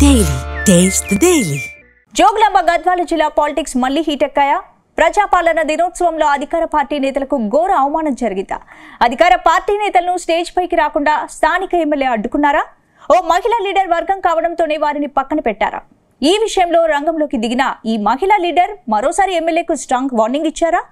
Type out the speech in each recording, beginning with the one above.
Daily. Taste the Daily. Jogulamba Gadwal జిల్లా politics మళ్లీ హీటెక్కాయా? ప్రజాపాలన దినోత్సవంలో అధికార పార్టీ నేతలకు ఘోర అవమానం జరిగిందా? అధికార పార్టీ నేతలను స్టేజ్ పైకి రాకుండా స్థానిక ఎమ్మెల్యే అడ్డుకున్నారా? ఓ మహిళా లీడర్ వర్గం కావడంతోనే వారిని పక్కన పెట్టారా? ఈ విషయంలో రంగంలోకి దిగిన ఈ మహిళా లీడర్ మరోసారి ఎమ్మెల్యేకు స్ట్రాంగ్ వార్నింగ్ ఇచ్చారా?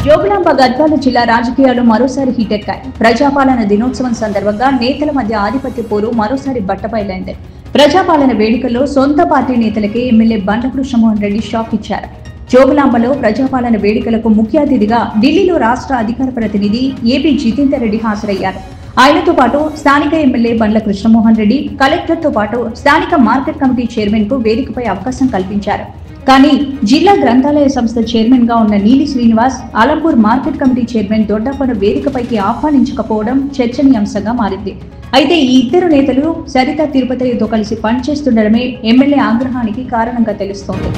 జోగులాంబ గద్వాల జిల్లా రాజకీయాలు మరోసారి హీటెక్కాయి. ప్రజాపాలన దినోత్సవం సందర్భంగా నేతల మధ్య ఆధిపత్య పోరు మరోసారి బట్టబయలైంది. ప్రజాపాలన వేడుకల్లో సొంత పార్టీ నేతలకే ఎమ్మెల్యే బండ్ల కృష్ణమోహన్ రెడ్డి షాక్ ఇచ్చారు. జోగులాంబలో ప్రజాపాలన వేడుకలకు ముఖ్య అతిథిగా ఢిల్లీలో రాష్ట్ర అధికార ప్రతినిధి ఏపీ జితేందర్ రెడ్డి హాజరయ్యారు. ఆయనతో పాటు స్థానిక ఎమ్మెల్యే బండ్ల కృష్ణమోహన్ రెడ్డి, కలెక్టర్తో పాటు స్థానిక మార్కెట్ కమిటీ చైర్మన్ కు వేదికపై అవకాశం కల్పించారు. కానీ జిల్లా గ్రంథాలయ సంస్థ చైర్మన్ గా ఉన్న Neeli Srinivas, Alampur market committee chairman దొడ్డప్పను వేదికపైకి ఆహ్వానించకపోవడం చర్చనీయాంశంగా మారింది. అయితే ఈ ఇద్దరు నేతలు సరిత తిరుపతితో కలిసి పనిచేస్తుండడమే ఎమ్మెల్యే ఆగ్రహానికి కారణంగా తెలుస్తోంది.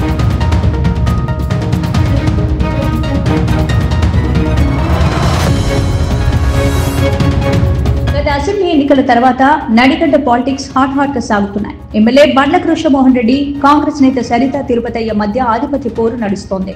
అసెంబ్లీ ఎన్నికల తర్వాత నడిగడ్డ పాలిటిక్స్ హాట్ గా సాగుతున్నాయి. ఎమ్మెల్యే బండ్ల కృష్ణమోహన్ రెడ్డి, కాంగ్రెస్ నేత సరిత తిరుపతయ్య మధ్య ఆధిపత్య పోరు నడుస్తోంది.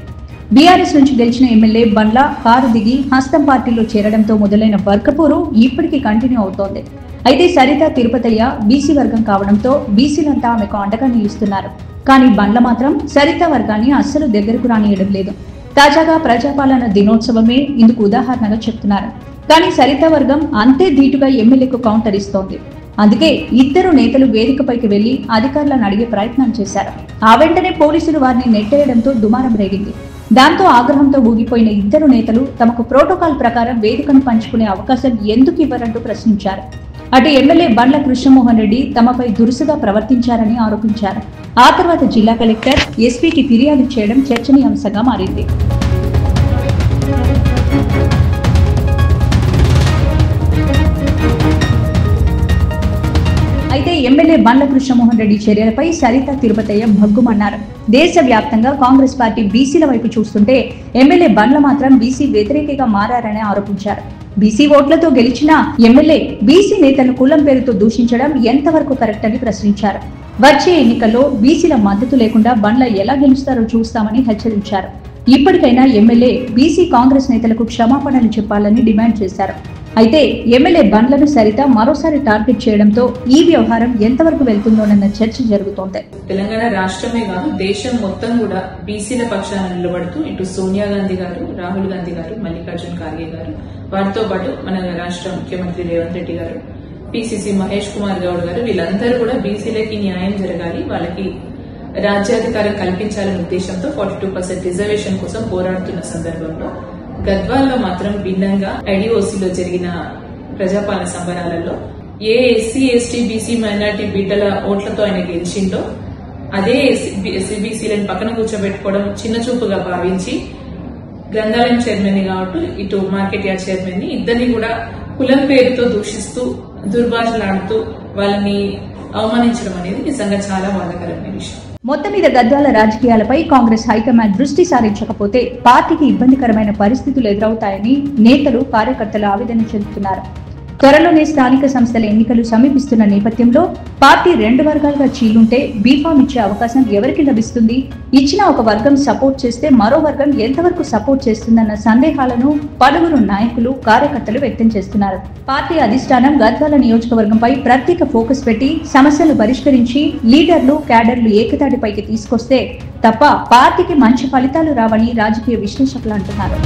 బీఆర్ఎస్ నుంచి గెలిచిన ఎమ్మెల్యే బండ్ల కారు దిగి హస్తం పార్టీలో చేరడంతో మొదలైన వర్గపోరు ఇప్పటికీ కంటిన్యూ అవుతోంది. అయితే సరిత తిరుపతయ్య బీసీ వర్గం కావడంతో బీసీలంతా ఆమెకు అండగా నిలుస్తున్నారు. కానీ బండ్ల మాత్రం సరిత వర్గాన్ని అస్సలు దగ్గరకు రానియడం లేదు. తాజాగా ప్రజాపాలన దినోత్సవమే ఇందుకు ఉదాహరణగా చెప్తున్నారు. కానీ సరిత వర్గం అంతే ధీటుగా ఎమ్మెల్యేకు కౌంటర్ ఇస్తోంది. అందుకే ఇద్దరు నేతలు వేదికపైకి వెళ్లి అధికారులను అడిగే ప్రయత్నం చేశారు. ఆ వెంటనే పోలీసులు వారిని నెట్టేయడంతో దుమారం రేగింది. దాంతో ఆగ్రహంతో ఊగిపోయిన ఇద్దరు నేతలు తమకు ప్రోటోకాల్ ప్రకారం వేదికను పంచుకునే అవకాశం ఎందుకు ఇవ్వరంటూ ప్రశ్నించారు. అటు ఎమ్మెల్యే బండ్ల కృష్ణమోహన్ రెడ్డి తమపై దురుసుగా ప్రవర్తించారని ఆరోపించారు. ఆ తర్వాత జిల్లా కలెక్టర్ ఎస్పీకి ఫిర్యాదు చేయడం చర్చనీయాంశంగా మారింది. అయితే ఎమ్మెల్యే బండ్ల కృష్ణమోహన్ రెడ్డి చర్యలపై సరిత తిరుపతయ్య భగ్గుమన్నారు. దేశవ్యాప్తంగా కాంగ్రెస్ పార్టీ బీసీల వైపు చూస్తుంటే ఎమ్మెల్యే బండ్ల మాత్రం బీసీ వ్యతిరేకిగా మారని ఆరోపించారు. బీసీ ఓట్లతో గెలిచిన ఎమ్మెల్యే బీసీ నేతలను కులం పేరుతో దూషించడం ఎంతవరకు కరెక్ట్ అని ప్రశ్నించారు. వచ్చే ఎన్నికల్లో బీసీల మద్దతు లేకుండా బండ్ల ఎలా గెలుస్తారో చూస్తామని హెచ్చరించారు. ఇప్పటికైనా ఎమ్మెల్యే బీసీ కాంగ్రెస్ నేతలకు క్షమాపణలు చెప్పాలని డిమాండ్ చేశారు. అయితే ఎమ్మెల్యే బండ్లను సరిత మరోసారి టార్గెట్ చేయడంతో ఈ వ్యవహారం ఎంతవరకు వెళ్తుందోనన్న చర్చ జరుగుతోంది. తెలంగాణ రాష్ట్రమే కాదు దేశం మొత్తం కూడా బీసీల పక్షాన నిలబడుతూ ఇటు సోనియా గాంధీ గారు, రాహుల్ గాంధీ గారు, మల్లికార్జున ఖార్గే గారు, వారితో పాటు మన రాష్ట్ర ముఖ్యమంత్రి రేవంత్ రెడ్డి గారు, పిసిసి మహేష్ కుమార్ గౌడ్ గారు, వీళ్ళందరూ కూడా బీసీలకి న్యాయం జరగాలి, వాళ్ళకి రాజ్యాధికారం కల్పించాలనే ఉద్దేశంతో 42% రిజర్వేషన్ కోసం పోరాడుతున్న సందర్భంలో గద్వాల్లో మాత్రం భిన్నంగా ఐడిఓసీలో జరిగిన ప్రజాపాలన సంబరాలలో ఏ ఎస్సీ, ఎస్టీ, బీసీ, మైనార్టీ బిడ్డల ఓట్లతో ఆయన గెలిచిందో అదే బీసీలను పక్కన కూర్చోబెట్టుకోవడం చిన్న చూపుగా భావించి గ్రంథాలయం చైర్మన్ ని కావచ్చు, ఇటు మార్కెట్ యార్డ్ చైర్మన్ ని ఇద్దరిని కూడా కులం పేరుతో దూషిస్తూ దుర్భాషలాడుతూ వాళ్ళని అవమానించడం అనేది నిజంగా చాలా బాధాకరమైన విషయం. మొత్తం మీద గద్వాల రాజకీయాలపై కాంగ్రెస్ హైకమాండ్ దృష్టి సారించకపోతే పార్టీకి ఇబ్బందికరమైన పరిస్థితులు ఎదురవుతాయని నేతలు, కార్యకర్తలు ఆవేదన చెందుతున్నారు. త్వరలోనే స్థానిక సంస్థల ఎన్నికలు సమీపిస్తున్న నేపథ్యంలో పార్టీ 2 వర్గాలుగా చీలుంటే బీఫామ్ ఇచ్చే అవకాశం ఎవరికి లభిస్తుంది? ఇచ్చిన ఒక వర్గం సపోర్ట్ చేస్తే మరో వర్గం ఎంతవరకు సపోర్ట్ చేస్తుందన్న సందేహాలను పలువురు నాయకులు, కార్యకర్తలు వ్యక్తం చేస్తున్నారు. పార్టీ అధిష్టానం గద్వాల నియోజకవర్గంపై ప్రత్యేక ఫోకస్ పెట్టి సమస్యలు పరిష్కరించి లీడర్లు, క్యాడర్లు ఏకతాటిపైకి తీసుకొస్తే తప్ప పార్టీకి మంచి ఫలితాలు రావని రాజకీయ విశ్లేషకులు అంటున్నారు.